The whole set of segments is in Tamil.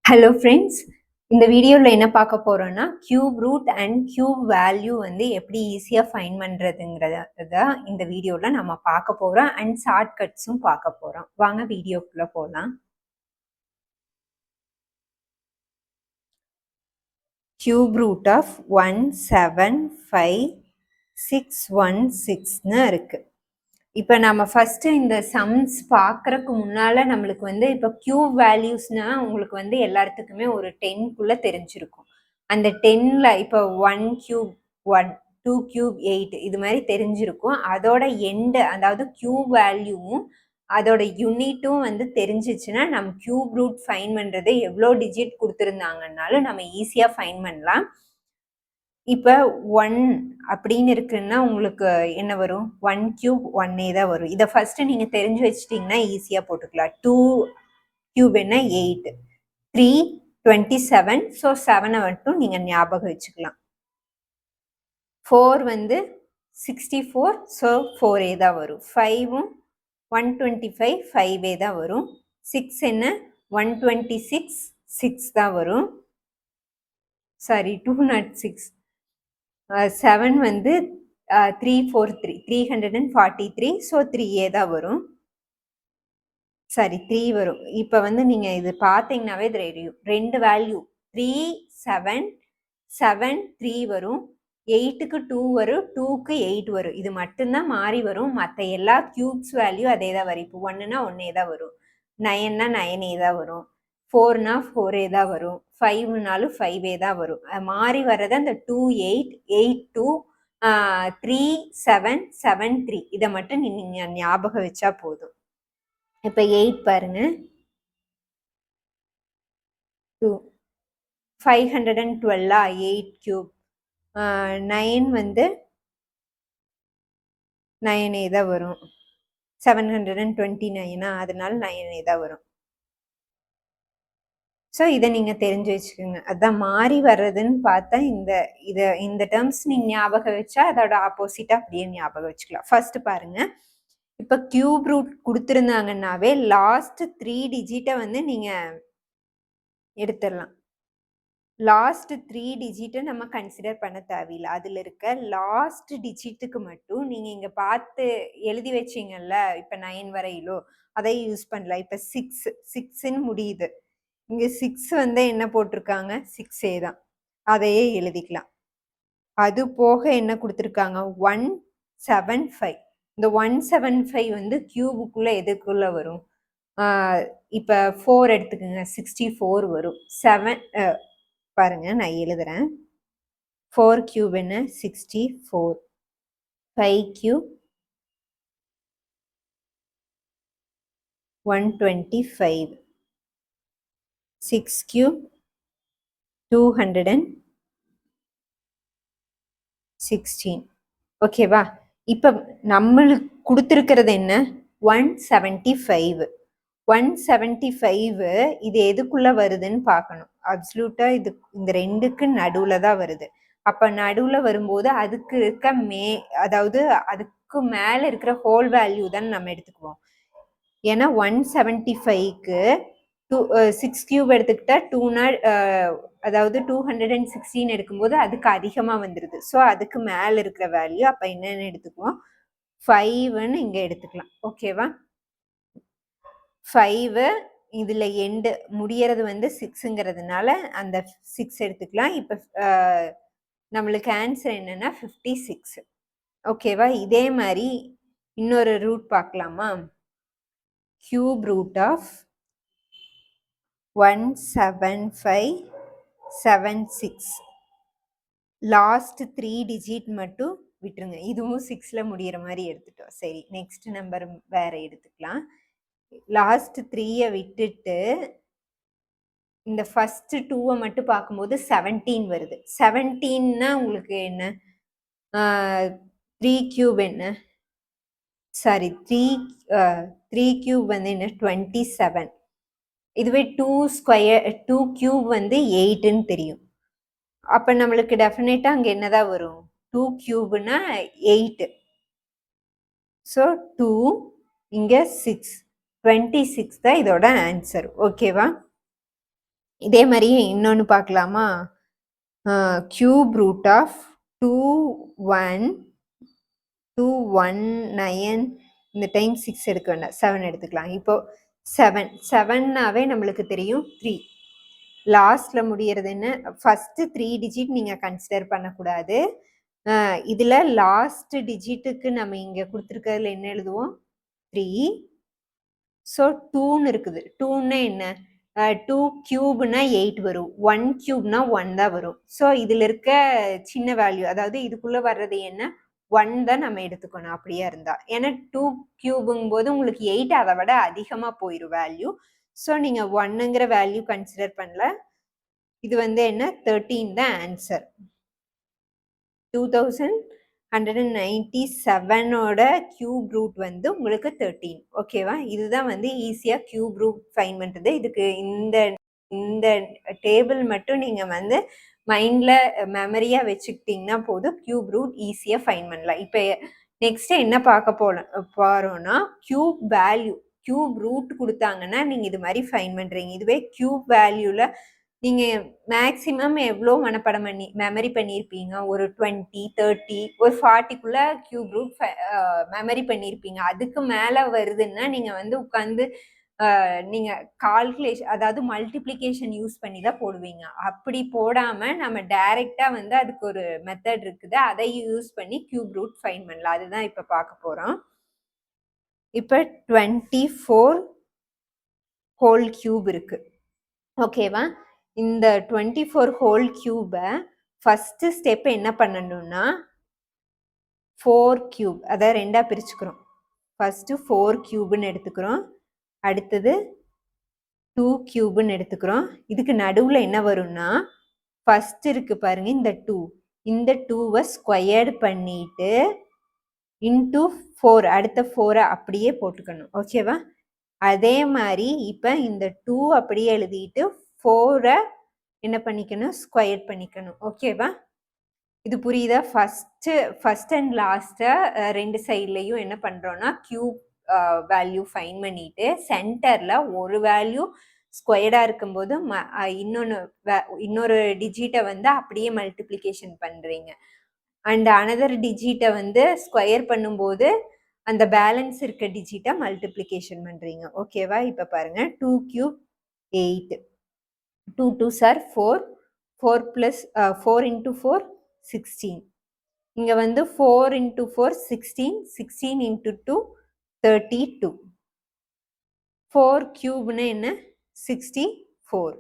ஹலோ ஃப்ரெண்ட்ஸ், இந்த வீடியோவில் என்ன பார்க்க போகிறோன்னா cube root and cube value வந்து எப்படி ஈஸியாக ஃபைண்ட் பண்ணுறதுங்கிறத இந்த வீடியோவில் நம்ம பார்க்க போகிறோம் அண்ட் ஷார்ட்கட்ஸும் பார்க்க போகிறோம். வாங்க வீடியோக்குள்ளே போகலாம். கியூப் ரூட் ஆஃப் 175,616ன்னு இருக்குது. இப்போ நம்ம ஃபஸ்ட்டு இந்த சம்ஸ் பார்க்குறக்கு முன்னால் நம்மளுக்கு வந்து இப்போ கியூப் வேல்யூஸ்னால் உங்களுக்கு வந்து எல்லாத்துக்குமே ஒரு 10க்குள்ளே தெரிஞ்சிருக்கும். அந்த 10ல் இப்போ 1 கியூப் 1, 2 கியூப் 8 இது மாதிரி தெரிஞ்சிருக்கும். அதோட எண்டு அதாவது கியூப் வேல்யூவும் அதோட யூனிட்டும் வந்து தெரிஞ்சிச்சுன்னா நம்ம கியூப் ரூட் ஃபைன் பண்ணுறது எவ்வளோ டிஜிட் கொடுத்துருந்தாங்கன்னாலும் நம்ம ஈஸியாக ஃபைன் பண்ணலாம். இப்போ 1 அப்படின்னு இருக்குன்னா உங்களுக்கு என்ன வரும்? 1 கியூப் 1 தான் வரும். இதை ஃபர்ஸ்ட் நீங்க தெரிஞ்சு வச்சிட்டீங்கன்னா ஈஸியா போட்டுக்கலாம். 2 கியூப் என்ன 8, 3 27. ஸோ 7 மட்டும் நீங்க ஞாபகம் வச்சுக்கலாம். 4 வந்து 64. ஸோ 4 தான் வரும். 5ம் 125 5 தான் வரும். 6 என்ன 126 6 தான் வரும். சாரி 206. 7 வந்து 343 343. ஸோ 3 தான் வரும். சாரி 3 வரும். இப்போ வந்து நீங்கள் இது பார்த்தீங்கன்னாவே தெரியும். 2 வேல்யூ 3 7 7 3 வரும். 8க்கு 2 வரும். 2க்கு 8 வரும். இது மட்டும்தான் மாறி வரும். மற்ற எல்லா கியூப்ஸ் வேல்யூ அதே தான் வரும். இப்போ 1னா 1 தான் வரும். 9னா 9 தான் வரும். 4னா 4 தான் வரும். 5னாலும் 5 தான் வரும். மாறி வர்றது அந்த 2 8 8 2 3 7 7 3 இதை மட்டும் நீங்கள் ஞாபகம் வச்சா போதும். இப்போ 8 பாருங்க. 2 512 8 கியூப். 9 வந்து 9 தான் வரும். 729 அதனால 9 தான் வரும். ஸோ இதை நீங்கள் தெரிஞ்சு வச்சுக்கோங்க. அதான் மாறி வர்றதுன்னு பார்த்தா இந்த டேர்ம்ஸ் நீங்கள் ஞாபகம் வச்சா அதோட ஆப்போசிட்டாக அப்படியே ஞாபகம் வச்சுக்கலாம். ஃபர்ஸ்ட் பாருங்க. இப்போ கியூப் ரூட் கொடுத்துருந்தாங்கன்னாவே லாஸ்ட் 3 டிஜிட்டை வந்து நீங்கள் எடுத்துடலாம். லாஸ்ட் 3 டிஜிட்டை நம்ம கன்சிடர் பண்ண தேவையில்லை. அதில் இருக்க லாஸ்ட் டிஜிட்டுக்கு மட்டும் நீங்கள் இங்கே பார்த்து எழுதி வச்சிங்கல்ல, இப்போ 9 வரையிலோ அதை யூஸ் பண்ணலாம். இப்போ 6ன்னு முடியுது. இங்கே 6 வந்து என்ன போட்டிருக்காங்க? 6 தான். அதையே எழுதிக்கலாம். அது போக என்ன கொடுத்துருக்காங்க? 175. இந்த 175 வந்து கியூபுக்குள்ளே எதுக்குள்ளே வரும்? இப்போ 4 எடுத்துக்கோங்க. 64 வரும். 7 பாருங்க நான் எழுதுறேன். 4 கியூப் என்ன 64. 5 கியூப் 125. 6 கியூப் 216. ஓகேவா? இப்போ நம்மளுக்கு கொடுத்துருக்கிறது என்ன? 175. 175 இது எதுக்குள்ள வருதுன்னு பார்க்கணும். அப்சல்யூட்டா இது இந்த ரெண்டுக்கு நடுவுல தான் வருது. அப்ப நடுவுல வரும்போது அதுக்கு இருக்க அதாவது அதுக்கு மேல இருக்கிற ஹோல் வேல்யூ தான் நம்ம எடுத்துக்குவோம். ஏன்னா 175க்கு 6 கியூப் எடுத்துக்கிட்டா 2 அதாவது 216 எடுக்கும்போது அதுக்கு அதிகமா வந்துருது. ஸோ அதுக்கு மேல இருக்கிற வேல்யூ அப்ப என்னன்னு எடுத்துக்குவோம்? 5ன்னு இங்க எடுத்துக்கலாம். ஓகேவா? 5 இதுல எண்டு முடியறது வந்து 6ங்கிறதுனால அந்த 6 எடுத்துக்கலாம். இப்போ நம்மளுக்கு ஆன்சர் என்னன்னா 56. ஓகேவா? இதே மாதிரி இன்னொரு ரூட் பார்க்கலாமா? Cube root of 17576. Last 3 digit மட்டும் விட்டுருங்க. இதுவும் 6ல முடிகிற மாதிரி எடுத்துட்டோம். சரி, நெக்ஸ்ட் நம்பர் வேற எடுத்துக்கலாம். லாஸ்ட் 3யை விட்டுட்டு இந்த ஃபர்ஸ்ட் 2வை மட்டும் பார்க்கும்போது 17 வருது. 17னா உங்களுக்கு என்ன? 3 கியூப் என்ன? சாரி 3 கியூப் வந்து என்ன? 27. இதுவே 2 கியூப் வந்து 8ன்னு தெரியும். அப்ப நம்மளுக்கு டெஃபினட்டா அங்க என்னதான் வரும்? 2 கியூப்னா 8. ஸோ 2 இங்க 6 26 தான் இதோட ஆன்சர். ஓகேவா? இதே மாதிரி இன்னொன்னு பார்க்கலாமா? கியூப் ரூட் ஆஃப் 219 இந்த டைம் 6 எடுக்க வேண்டாம், 7 எடுத்துக்கலாம். இப்போ 7னாவே நம்மளுக்கு தெரியும் 3. லாஸ்ட்ல முடியறது என்ன? ஃபர்ஸ்ட் 3 டிஜிட் நீங்க கன்சிடர் பண்ணக்கூடாது. இதுல லாஸ்ட் டிஜிட்டுக்கு நம்ம இங்க கொடுத்துருக்கிறதுல என்ன எழுதுவோம்? 3. ஸோ 2ன்னு இருக்குது. 2ன்னா என்ன? 2 கியூப்னா 8 வரும். 1 கியூப்னா 1 தான் வரும். ஸோ இதுல இருக்க சின்ன வேல்யூ, அதாவது இதுக்குள்ள வர்றது என்ன? 1 தான் நம்ம எடுத்துக்கணும் அப்படியே இருந்தா. ஏன்னா 2 கியூபுங்கும் போது உங்களுக்கு 8 அதை விட அதிகமா போயிடும் வேல்யூ. ஸோ நீங்க 1ங்கிற வேல்யூ கன்சிடர் பண்ணல. இது வந்து என்ன? 13 தான் ஆன்சர். 2197ஓட கியூப் ரூட் வந்து உங்களுக்கு 13. ஓகேவா? இதுதான் வந்து ஈஸியா கியூப் ரூட் ஃபைண்ட் பண்றது. இதுக்கு இந்த டேபிள் மட்டும் நீங்க வந்து மைண்ட்ல மெமரியா வச்சுக்கிட்டீங்கன்னா போதும், கியூப் ரூட் ஈஸியா ஃபைண்ட் பண்ணலாம். இப்போ நெக்ஸ்ட் என்ன பார்க்க போறோம்னா கியூப் வேல்யூ. கியூப் ரூட் கொடுத்தாங்கன்னா நீங்க இது மாதிரி ஃபைண்ட் பண்றீங்க. இதுவே கியூப் வேல்யூல நீங்க மேக்சிமம் எவ்வளோ மெமரி பண்ணியிருப்பீங்க? ஒரு 20, 30, ஒரு 40க்குள்ள கியூப் ரூட் மெமரி பண்ணியிருப்பீங்க. அதுக்கு மேல வருதுன்னா நீங்க வந்து உட்காந்து நீங்க கால்குலேஷன், அதாவது மல்டிப்ளிகேஷன் யூஸ் பண்ணி தான் போடுவீங்க. அப்படி போடாம நம்ம டைரக்டா வந்து அதுக்கு ஒரு மெத்தட் இருக்குது, அதை யூஸ் பண்ணி கியூப் ரூட் ஃபைண்ட் பண்ணலாம். அதுதான் இப்ப பார்க்க போறோம். இப்ப 24 ஹோல் கியூப் இருக்கு. ஓகேவா? இந்த 24 ஹோல் கியூபை ஃபர்ஸ்ட் ஸ்டெப் என்ன பண்ணணும்னா 4 கியூப், அதை 2ஆ பிரிச்சுக்கிறோம். ஃபர்ஸ்ட் 4 கியூப்னு எடுத்துக்கிறோம். அடுத்தது 2 கியூப்னு எடுத்துக்கிறோம். இதுக்கு நடுவுல என்ன வரும்னா ஃபர்ஸ்ட் இருக்கு பாருங்க இந்த 2. இந்த 2வை ஸ்கொயர்டு பண்ணிட்டு இன்டூ 4, அடுத்த 4 அப்படியே போட்டுக்கணும். ஓகேவா? அதே மாதிரி இப்ப இந்த 2 அப்படியே எழுதிட்டு 4 என்ன பண்ணிக்கணும்? ஸ்கொயர் பண்ணிக்கணும். ஓகேவா? இது புரியுதா? ஃபர்ஸ்ட் அண்ட் லாஸ்ட் 2 சைட்லயும் என்ன பண்றோம்னா கியூப் வேல்யூ ஃபைண்ட் பண்ணிட்டு சென்டர்ல ஒரு வேல்யூ ஸ்கொயர்டா இருக்கும்போது இன்னொரு டிஜிட்டை வந்து அப்படியே மல்டிப்ளிகேஷன் பண்றீங்க. அண்ட் அனதர் டிஜிட்டை வந்து ஸ்கொயர் பண்ணும்போது அந்த பேலன்ஸ் இருக்க டிஜிட்டை மல்டிப்ளிகேஷன் பண்றீங்க. ஓகேவா? இப்ப பாருங்க 2 cube 8, 2 2s are 4, 4 plus 4 into 4 16. இங்க வந்து 4 into 4 16, 16 into 2 32. 4 கியூப்னா என்ன? 64.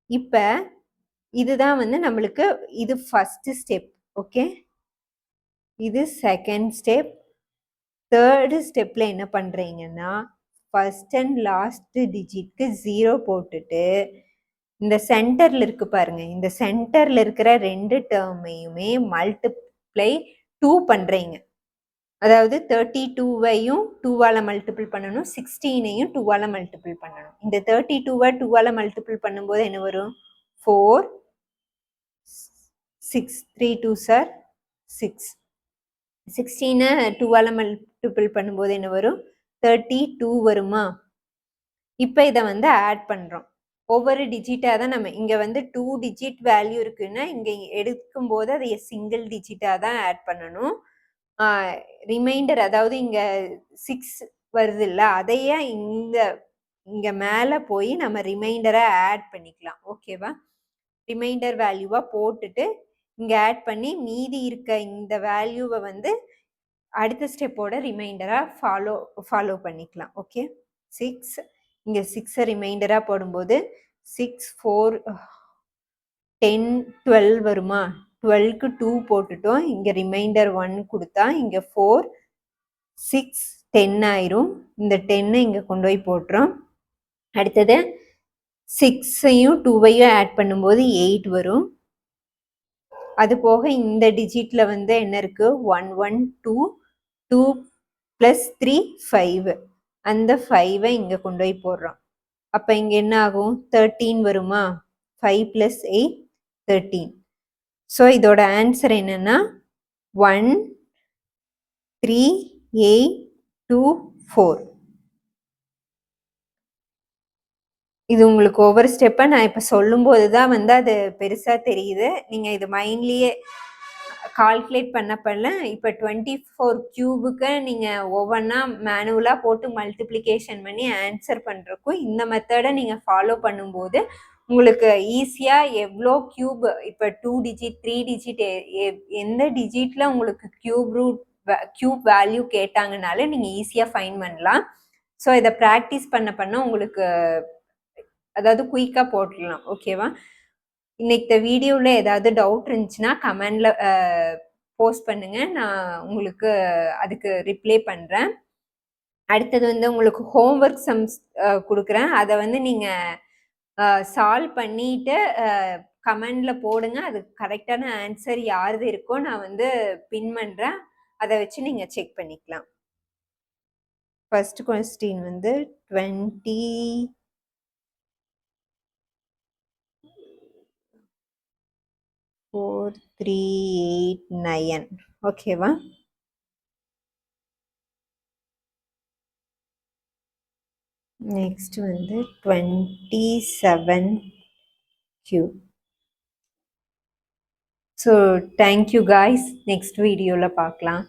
இப்ப இதுதான் வந்து நம்மளுக்கு இது ஃபர்ஸ்ட் ஸ்டெப். ஓகே, இது செகண்ட் ஸ்டெப். தேர்ட் ஸ்டெப்ல என்ன பண்றீங்கன்னா ஃபர்ஸ்ட் அண்ட் லாஸ்ட் டிஜிட்க்கு 0 போட்டுட்டு இந்த சென்டர்ல இருக்கு பாருங்க, இந்த சென்டர்ல இருக்கிற 2 டேர்மையுமே மல்டிப்ளை 2 பண்றீங்க. அதாவது 32வையும் 2ஆல மல்டிபிள் பண்ணணும், 16ஐயும் 2ஆல மல்டிபிள் பண்ணணும். இந்த 32வை 2ஆல மல்டிபிள் பண்ணும்போது என்ன வரும்? 4, 6, 3 2s are 6. 16 2ஆல மல்டிபிள் பண்ணும்போது என்ன வரும்? 32 வருமா? இப்போ இதை வந்து ஆட் பண்றோம். ஒவ்வொரு டிஜிட்டா தான் நம்ம இங்க வந்து 2 டிஜிட் வேல்யூ இருக்குன்னா இங்க எடுக்கும்போது அதை சிங்கிள் டிஜிட்டா தான் ஆட் பண்ணணும். ரிமைண்டர், அதாவது இங்க 6 வருது இல்ல, அதையே இங்க மேல போய் நம்ம ரிமைண்டரை ஆட் பண்ணிக்கலாம். ஓகேவா? ரிமைண்டர் வேல்யூவா போட்டுட்டு இங்க ஆட் பண்ணி மீதி இருக்க இந்த வேல்யூவை வந்து அடுத்த ஸ்டெப்போட ரிமைண்டரா ஃபாலோ பண்ணிக்கலாம். ஓகே, 6 இங்க 6 ரிமைண்டரா போடும்போது 6 4 10 12 வருமா? 12க்கு 2 போட்டுட்டோம். இங்க ரிமைண்டர் 1 கொடுத்தா இங்க 4 6 10 ஆயிரும். இந்த 10 இங்க கொண்டு போய் போட்டுறோம். அடுத்தது 6ஐயும் 2வையும் ஆட் பண்ணும்போது 8 வரும். அது போக இந்த டிஜிட்ல வந்து என்ன இருக்கு? 1 1 2 2 plus 3 5. அந்த 5ஐ இங்க கொண்டு போய் போடுறோம். அப்ப இங்க என்ன ஆகும்? 13 வருமா? 5 plus 8 13. ஸோ இதோட ஆன்சர் என்னன்னா 1 3 8 2 4. இது உங்களுக்கு ஒவ்வொரு ஸ்டெப்பா நான் இப்ப சொல்லும்போது தான் வந்து அது பெருசா தெரியுது. நீங்க இது மைண்ட்லயே கால்குலேட் பண்ண இப்ப 24 கியூபுக்கு நீங்க ஒவ்வொன்னா மேனுவலா போட்டு மல்டிப்ளிகேஷன் பண்ணி ஆன்சர் பண்றதுக்கும், இந்த மெத்தட நீங்க ஃபாலோ பண்ணும்போது, உங்களுக்கு ஈஸியா எவ்ளோ கியூப் இப்ப 2 டிஜிட், 3 டிஜிட் எந்த டிஜிட்ல உங்களுக்கு கியூப் வேல்யூ கேட்டாங்கனாலும் நீங்க ஈஸியா ஃபைண்ட் பண்ணலாம். ஸோ இத பிராக்டிஸ் பண்ண உங்களுக்கு அதாவது குயிக்கா போட்டுடலாம். ஓகேவா? இன்னைக்கு இந்த வீடியோல ஏதாவது டவுட் இருந்துச்சுன்னா கமெண்ட்ல போஸ்ட் பண்ணுங்க. நான் உங்களுக்கு அதுக்கு ரிப்ளை பண்றேன். அடுத்தது வந்து உங்களுக்கு ஹோம்வொர்க் சம்ஸ் குடுக்குறேன். அத வந்து நீங்க சால்வ் பண்ணிட்டு கமெண்ட்ல போடுங்க. அதுக்கு கரெக்ட்டான ஆன்சர் யாருது இருக்கோ நான் வந்து பின் பண்றேன். அத வச்சு நீங்க செக் பண்ணிக்கலாம். ஃபர்ஸ்ட் கொஸ்டின் வந்து 20 4389 ஓகேவா? நெக்ஸ்ட் வந்து 27 cube. So thank you guys. Next வீடியோல பார்க்கலாம்.